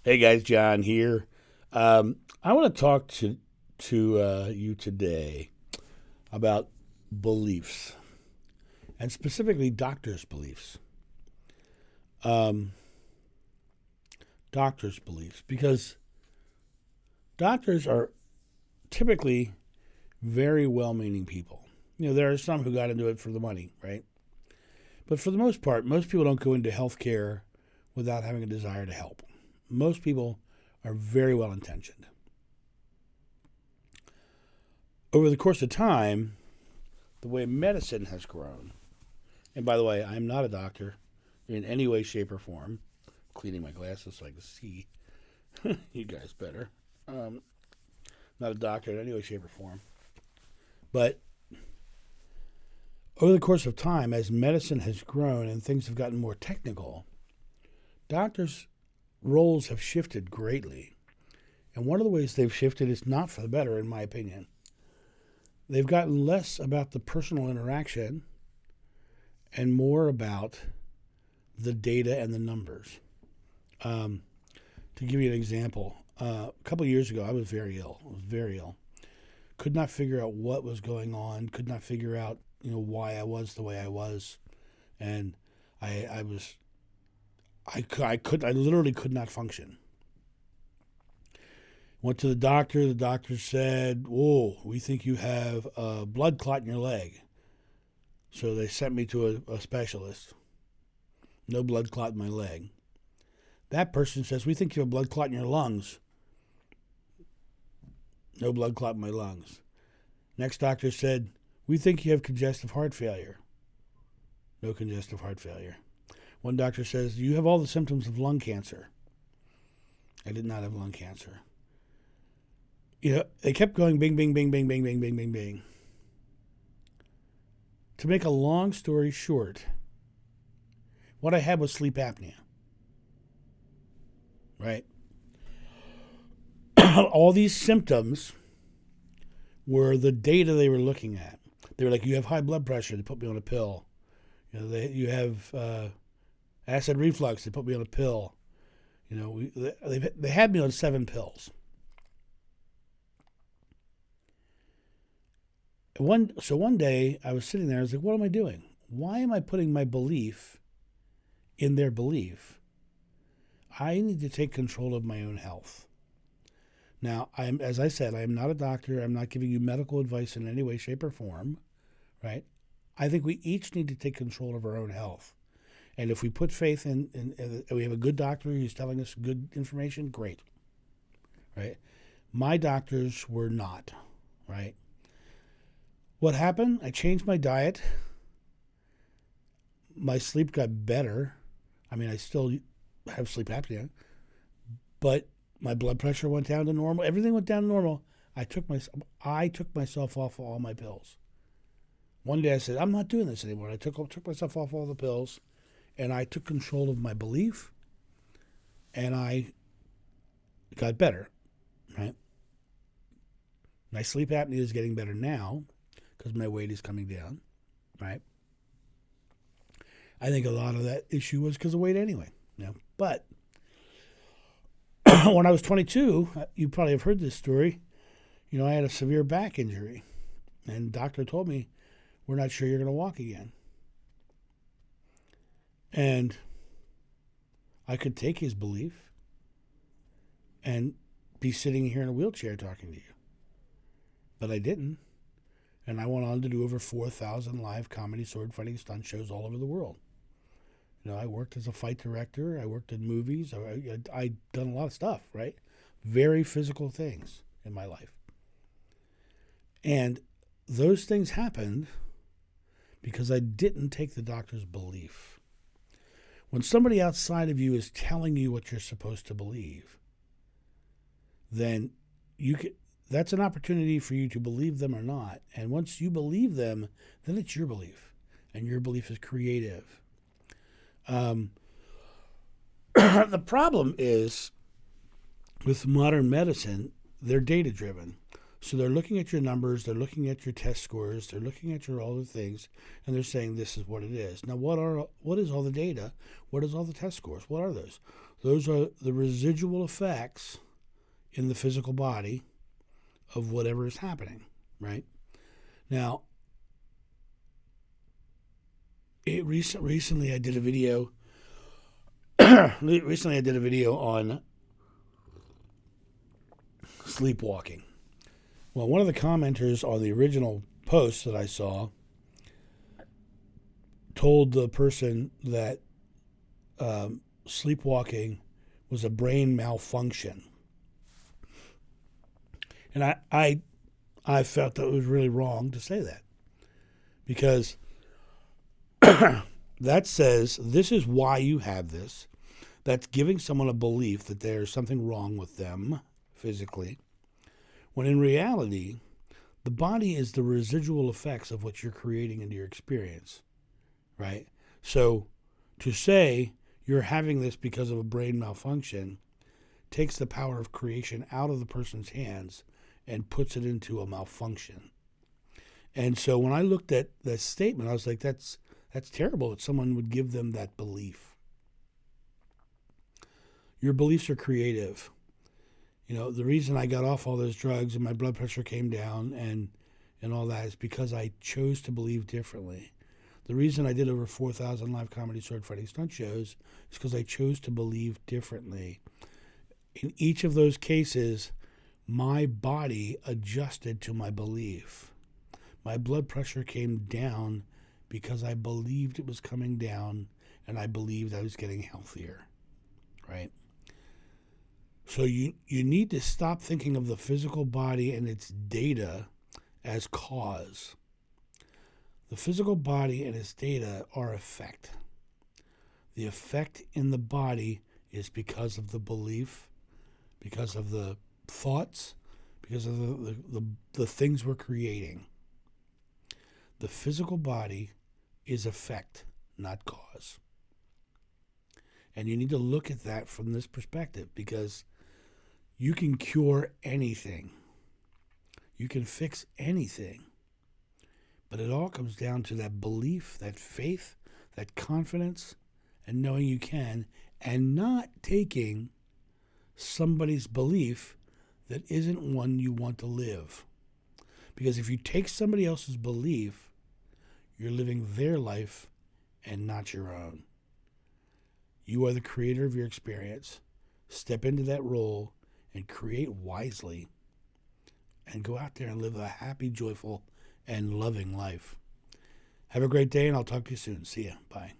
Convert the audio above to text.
Hey guys, John here. I want to talk to you today about beliefs and specifically doctors' beliefs. Um, doctors' beliefs because doctors are typically very well-meaning people. There are some who got into it for the money, right? But for the most part, most people don't go into healthcare without having a desire to help. Most people are very well intentioned. Over the course of time, the way medicine has grown, and by the way, I'm not a doctor in any way, shape, or form. Cleaning my glasses so I can see you guys better. Um, Not a doctor in any way, shape, or form. But over the course of time, as medicine has grown and things have gotten more technical, doctors' roles have shifted greatly. And one of the ways they've shifted is not for the better, in my opinion. They've gotten less about the personal interaction and more about the data and the numbers. To give you an example, a couple of years ago, I was very ill. I was very ill. Could not figure out what was going on. Could not figure out, why I was the way I was, and I was, I literally could not function. Went to the doctor. The doctor said, "Whoa, we think you have a blood clot in your leg." So they sent me to a specialist. No blood clot in my leg. That person says, "We think you have a blood clot in your lungs." No blood clot in my lungs. Next doctor said, "We think you have congestive heart failure." No congestive heart failure. One doctor says, "You have all the symptoms of lung cancer." I did not have lung cancer. They kept going bing, bing, bing, bing, bing, bing, bing, bing, bing. To make a long story short, what I had was sleep apnea. Right? All these symptoms were the data they were looking at. They were like, "You have high blood pressure." They put me on a pill. You have acid reflux. They put me on a pill. They had me on 7 pills. One day I was sitting there. I was like, "What am I doing? Why am I putting my belief in their belief? I need to take control of my own health." Now, as I said, I am not a doctor. I'm not giving you medical advice in any way, shape, or form, right? I think we each need to take control of our own health. And if we put faith in we have a good doctor who's telling us good information, great, right? My doctors were not, right? What happened? I changed my diet. My sleep got better. I mean, I still have sleep apnea, but my blood pressure went down to normal. Everything went down to normal. I took myself off all my pills. One day I said, "I'm not doing this anymore." I took myself off all the pills, and I took control of my belief, and I got better. Right? My sleep apnea is getting better now because my weight is coming down. Right? I think a lot of that issue was because of weight anyway. But when I was 22, you probably have heard this story. I had a severe back injury, and the doctor told me, "We're not sure you're going to walk again." And I could take his belief and be sitting here in a wheelchair talking to you. But I didn't. And I went on to do over 4,000 live comedy sword fighting stunt shows all over the world. I worked as a fight director. I worked in movies. I done a lot of stuff, right? Very physical things in my life. And those things happened because I didn't take the doctor's belief. When somebody outside of you is telling you what you're supposed to believe, then that's an opportunity for you to believe them or not. And once you believe them, then it's your belief. And your belief is creative. The problem is with modern medicine, they're data driven. So they're looking at your numbers, they're looking at your test scores, they're looking at your all the things, and they're saying this is what it is. Now, what is all the data? What is all the test scores? What are those? Those are the residual effects in the physical body of whatever is happening, right? Now, recently I did a video. Recently I did a video on sleepwalking. Well, one of the commenters on the original post that I saw told the person that sleepwalking was a brain malfunction. And I felt that it was really wrong to say that, because that says this is why you have this. That's giving someone a belief that there's something wrong with them physically, when in reality, the body is the residual effects of what you're creating into your experience, right? So to say you're having this because of a brain malfunction takes the power of creation out of the person's hands and puts it into a malfunction. And so when I looked at that statement, I was like, that's terrible that someone would give them that belief. Your beliefs are creative. You know, the reason I got off all those drugs and my blood pressure came down and all that is because I chose to believe differently. The reason I did over 4,000 live comedy sword fighting stunt shows is because I chose to believe differently. In each of those cases, my body adjusted to my belief. My blood pressure came down because I believed it was coming down, and I believed I was getting healthier, right? So you need to stop thinking of the physical body and its data as cause. The physical body and its data are effect. The effect in the body is because of the belief, because of the thoughts, because of the things we're creating. The physical body is effect, not cause. And you need to look at that from this perspective, because you can cure anything. You can fix anything. But it all comes down to that belief, that faith, that confidence, and knowing you can, and not taking somebody's belief that isn't one you want to live. Because if you take somebody else's belief, you're living their life and not your own. You are the creator of your experience. Step into that role and create wisely, and go out there and live a happy, joyful, and loving life. Have a great day, and I'll talk to you soon. See ya. Bye.